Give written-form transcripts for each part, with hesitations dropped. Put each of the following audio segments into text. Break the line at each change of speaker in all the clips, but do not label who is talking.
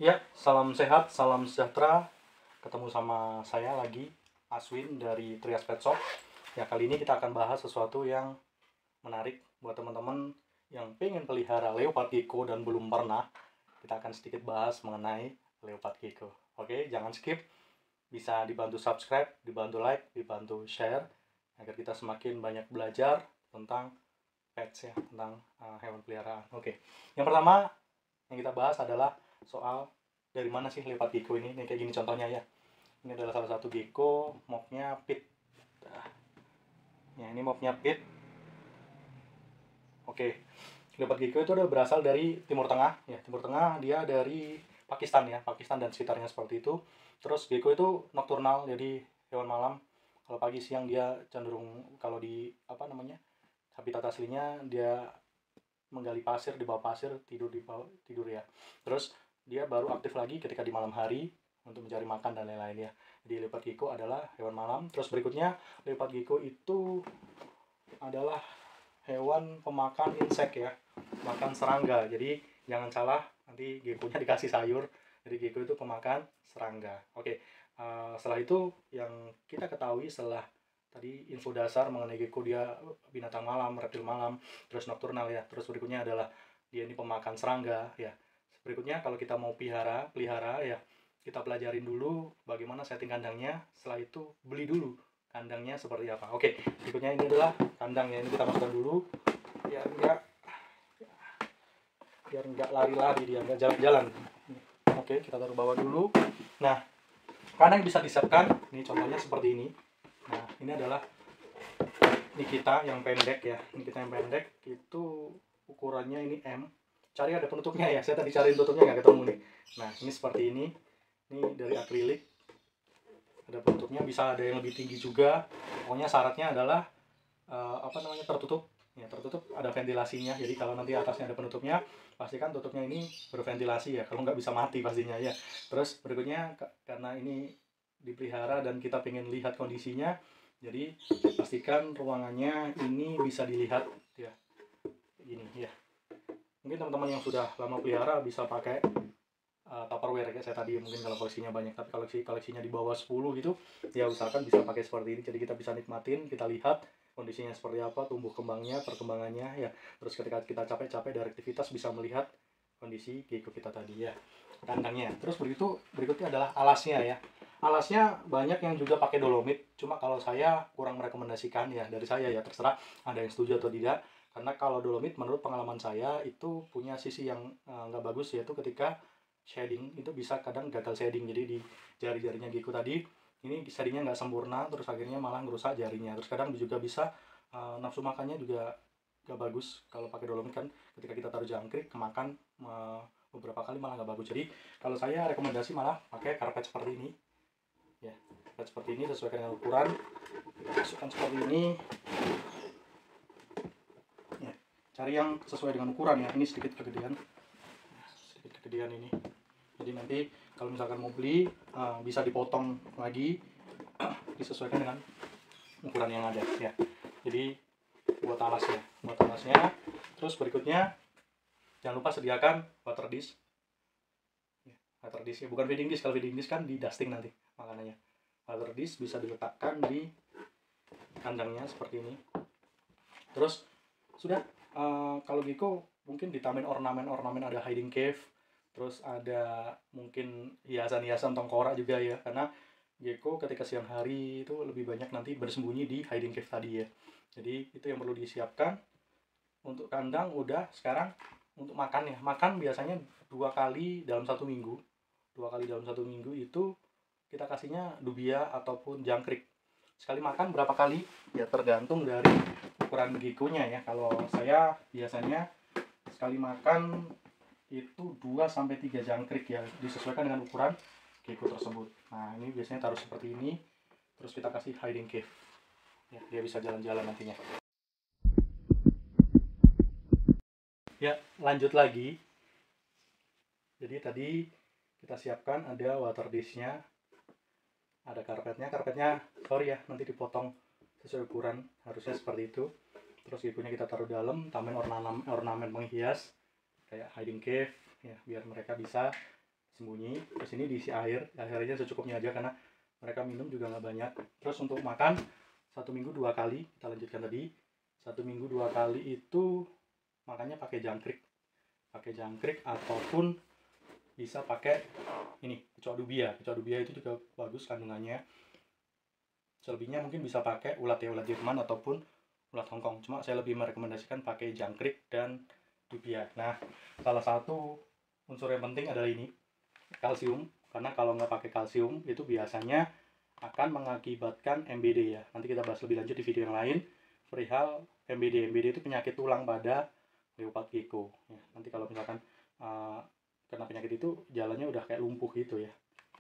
Ya, salam sehat, salam sejahtera. Ketemu sama saya lagi, Aswin dari Trias Pet Shop. Ya, kali ini kita akan bahas sesuatu yang menarik buat teman-teman yang pengen pelihara leopard gecko dan belum pernah. Kita akan sedikit bahas mengenai leopard gecko. Oke, jangan skip. Bisa dibantu subscribe, dibantu like, dibantu share agar kita semakin banyak belajar tentang pets ya, tentang hewan peliharaan. Oke. Yang pertama yang kita bahas adalah soal dari mana sih leopard gecko ini. Kayak gini contohnya ya. Ini adalah salah satu gecko, mopnya pit. Ya, ini mopnya pit. Oke. Leopard gecko itu udah berasal dari Timur Tengah ya. Timur Tengah dia dari Pakistan ya, Pakistan dan sekitarnya seperti itu. Terus gecko itu nokturnal, jadi hewan malam. Kalau pagi siang dia cenderung, kalau di habitat aslinya dia menggali pasir, di bawah pasir, tidur tidur ya. Terus dia baru aktif lagi ketika di malam hari untuk mencari makan dan lain-lain ya. Jadi leopard gecko adalah hewan malam. Terus berikutnya, leopard gecko itu adalah hewan pemakan insek ya, makan serangga. Jadi jangan salah, nanti geckonya dikasih sayur. Jadi gecko itu pemakan serangga. Oke. Setelah itu yang kita ketahui setelah tadi info dasar mengenai gecko, dia binatang malam, reptil malam, terus nokturnal ya. Terus berikutnya adalah dia ini pemakan serangga ya. Berikutnya kalau kita mau pelihara ya, kita pelajarin dulu bagaimana setting kandangnya. Setelah itu beli dulu kandangnya seperti apa. Oke, berikutnya ini adalah kandangnya. Ini kita masukkan dulu biar enggak lari-lari, dia enggak jalan-jalan. Oke, kita taruh bawah dulu. Nah, kandang bisa disiapkan. Ini contohnya seperti ini. Nah, ini adalah kita yang pendek ya. Ini kita yang pendek itu ukurannya ini M. Cari ada penutupnya ya. Saya tadi cariin tutupnya nggak ketemu nih. Nah, ini seperti ini. Ini dari akrilik. Ada penutupnya, bisa ada yang lebih tinggi juga. Pokoknya syaratnya adalah tertutup. Ya, tertutup ada ventilasinya. Jadi kalau nanti atasnya ada penutupnya, pastikan tutupnya ini berventilasi ya. Kalau nggak bisa mati pastinya ya. Terus berikutnya, karena ini dipelihara dan kita pengen lihat kondisinya, jadi pastikan ruangannya ini bisa dilihat ya, gini ya. Mungkin teman-teman yang sudah lama pelihara bisa pakai Tupperware kayak saya tadi. Mungkin kalau koleksinya banyak, tapi kalau koleksinya di bawah 10 gitu ya, usahakan bisa pakai seperti ini. Jadi kita bisa nikmatin, kita lihat kondisinya seperti apa, tumbuh kembangnya, perkembangannya ya. Terus ketika kita capek-capek dari aktivitas, bisa melihat kondisi gecko kita tadi ya, kandangnya. Terus berikutnya adalah alasnya ya. Alasnya banyak yang juga pakai dolomit, cuma kalau saya kurang merekomendasikan ya, dari saya ya, terserah ada yang setuju atau tidak. Karena kalau dolomit menurut pengalaman saya itu punya sisi yang nggak bagus, yaitu ketika shading itu bisa kadang gagal shading. Jadi di jari-jarinya gecko tadi ini shadingnya nggak sempurna, terus akhirnya malah ngerusak jarinya. Terus kadang juga bisa nafsu makannya juga nggak bagus kalau pakai dolomit kan. Ketika kita taruh jangkrik kemakan beberapa kali malah nggak bagus. Jadi kalau saya rekomendasi malah pakai karpet seperti ini ya. Karpet seperti ini sesuaikan dengan ukuran, kita masukkan seperti ini ya. Cari yang sesuai dengan ukuran ya. Ini sedikit kegedean ini. Jadi nanti kalau misalkan mau beli bisa dipotong lagi disesuaikan dengan ukuran yang ada ya. Jadi buat alasnya. Terus berikutnya jangan lupa sediakan water dish ya. Water dish ya, bukan feeding dish. Kalau feeding dish kan di dusting nanti makanannya. Water dish bisa diletakkan di kandangnya seperti ini. Terus sudah, kalau gecko mungkin ditambahin ornamen, ada hiding cave, terus ada mungkin hiasan-hiasan tengkorak juga ya, karena gecko ketika siang hari itu lebih banyak nanti bersembunyi di hiding cave tadi ya. Jadi itu yang perlu disiapkan. Untuk kandang udah. Sekarang untuk makan ya, makan biasanya 2 kali dalam 1 minggu. 2 kali dalam 1 minggu itu kita kasihnya dubia ataupun jangkrik. Sekali makan berapa kali ya tergantung dari ukuran geckonya ya. Kalau saya biasanya sekali makan itu 2-3 jangkrik ya, disesuaikan dengan ukuran gecko tersebut. Nah, ini biasanya taruh seperti ini. Terus kita kasih hiding cave ya, dia bisa jalan-jalan nantinya ya. Lanjut lagi. Jadi tadi kita siapkan ada water dish-nya, ada karpetnya sorry ya, nanti dipotong sesuai ukuran, harusnya seperti itu. Terus geckonya kita taruh dalam, tambahin ornamen penghias kayak hiding cave ya, biar mereka bisa sembunyi. Terus ini diisi air, airnya secukupnya aja karena mereka minum juga nggak banyak. Terus untuk makan 1 minggu 2 kali, kita lanjutkan tadi. 1 minggu 2 kali itu makannya pakai jangkrik ataupun bisa pakai ini kecoa dubia. Kecoa dubia itu juga bagus kandungannya. Selebihnya mungkin bisa pakai ulat ya, ulat Jerman ataupun ulat Hongkong. Cuma saya lebih merekomendasikan pakai jangkrik dan dubia. Nah, salah satu unsur yang penting adalah ini, kalsium. Karena kalau nggak pakai kalsium itu biasanya akan mengakibatkan MBD ya. Nanti kita bahas lebih lanjut di video yang lain perihal MBD. MBD itu penyakit tulang pada leopard gecko. Ya, nanti kalau misalkan kena penyakit itu jalannya udah kayak lumpuh gitu ya.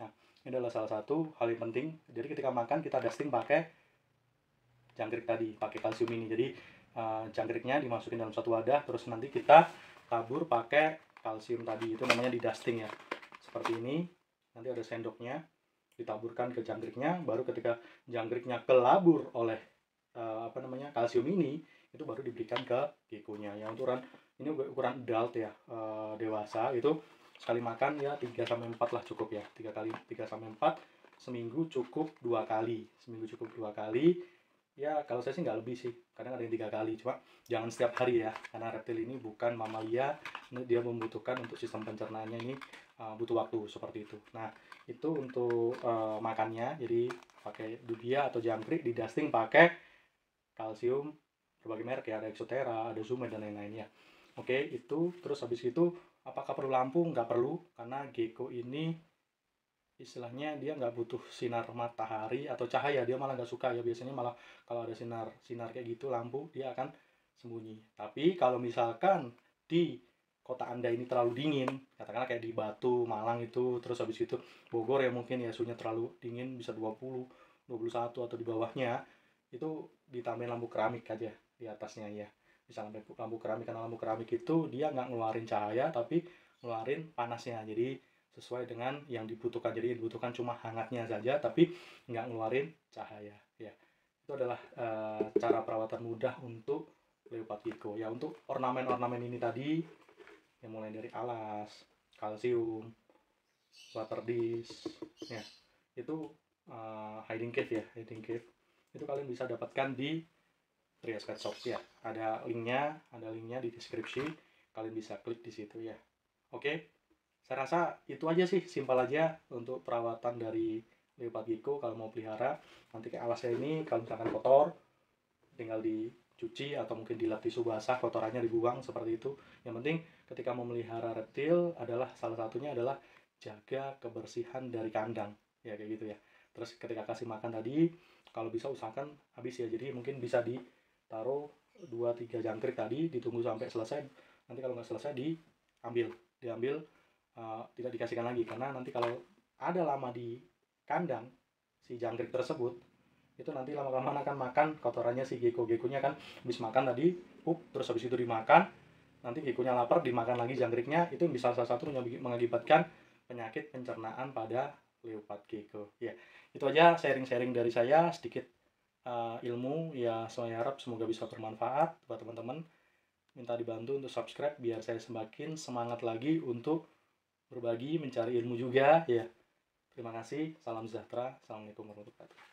Nah, ini adalah salah satu hal yang penting. Jadi ketika makan kita dusting pakai jangkrik tadi, pakai kalsium ini. Jadi jangkriknya dimasukin dalam satu wadah, terus nanti kita tabur pakai kalsium tadi, itu namanya di dusting ya. Seperti ini, nanti ada sendoknya, ditaburkan ke jangkriknya, baru ketika jangkriknya kelabur oleh kalsium ini, itu baru diberikan ke geckonya. Yang ukuran adult ya, dewasa itu sekali makan ya 3-4 lah cukup ya. 3-4 seminggu cukup 2 kali. Ya kalau saya sih nggak lebih sih, kadang ada yang 3 kali, cuma jangan setiap hari ya, karena reptil ini bukan mamalia, dia membutuhkan untuk sistem pencernaannya ini butuh waktu seperti itu. Nah itu untuk makannya, jadi pakai dubia atau jangkrik, di dusting pakai kalsium berbagai merek ya, ada Exotera, ada Zumed dan lain-lainnya. Oke, itu terus habis itu apakah perlu lampu? Nggak perlu, karena gecko ini istilahnya dia nggak butuh sinar matahari atau cahaya, dia malah nggak suka ya. Biasanya malah kalau ada sinar kayak gitu lampu, dia akan sembunyi. Tapi kalau misalkan di kota Anda ini terlalu dingin, katakanlah kayak di Batu, Malang itu, terus habis itu Bogor ya mungkin ya suhunya terlalu dingin, bisa 20, 21 atau di bawahnya, itu ditambahin lampu keramik aja di atasnya ya. Bisa lampu keramik, karena lampu keramik itu dia nggak ngeluarin cahaya tapi ngeluarin panasnya. Jadi sesuai dengan yang dibutuhkan. Jadi dibutuhkan cuma hangatnya saja tapi nggak ngeluarin cahaya ya. Itu adalah cara perawatan mudah untuk leopard gecko ya. Untuk ornamen ini tadi yang mulai dari alas, kalsium, water dish ya, itu hiding cave itu kalian bisa dapatkan di Trias Pet Shop ya. Ada linknya di deskripsi, kalian bisa klik di situ ya. Oke, saya rasa itu aja sih, simpel aja untuk perawatan dari leopard gecko. Kalau mau pelihara, nanti kayak alasnya ini kalau misalkan kotor tinggal dicuci atau mungkin dilap tisu basah, kotorannya dibuang seperti itu. Yang penting ketika mau melihara reptil adalah salah satunya adalah jaga kebersihan dari kandang ya, kayak gitu ya. Terus ketika kasih makan tadi, kalau bisa usahakan habis ya. Jadi mungkin bisa ditaruh 2-3 jangkrik tadi, ditunggu sampai selesai. Nanti kalau nggak selesai diambil tidak dikasihkan lagi, karena nanti kalau ada lama di kandang si jangkrik tersebut, itu nanti lama-lama akan makan kotorannya si gecko-geckonya kan. Habis makan tadi terus habis itu dimakan, nanti geckonya lapar, dimakan lagi jangkriknya. Itu bisa salah satu mengakibatkan penyakit pencernaan pada leopard gecko ya. Itu aja sharing-sharing dari saya sedikit ilmu ya. Saya harap semoga bisa bermanfaat buat teman-teman. Minta dibantu untuk subscribe biar saya semakin semangat lagi untuk berbagi, mencari ilmu juga ya. Terima kasih, salam sejahtera, assalamualaikum warahmatullahi wabarakatuh.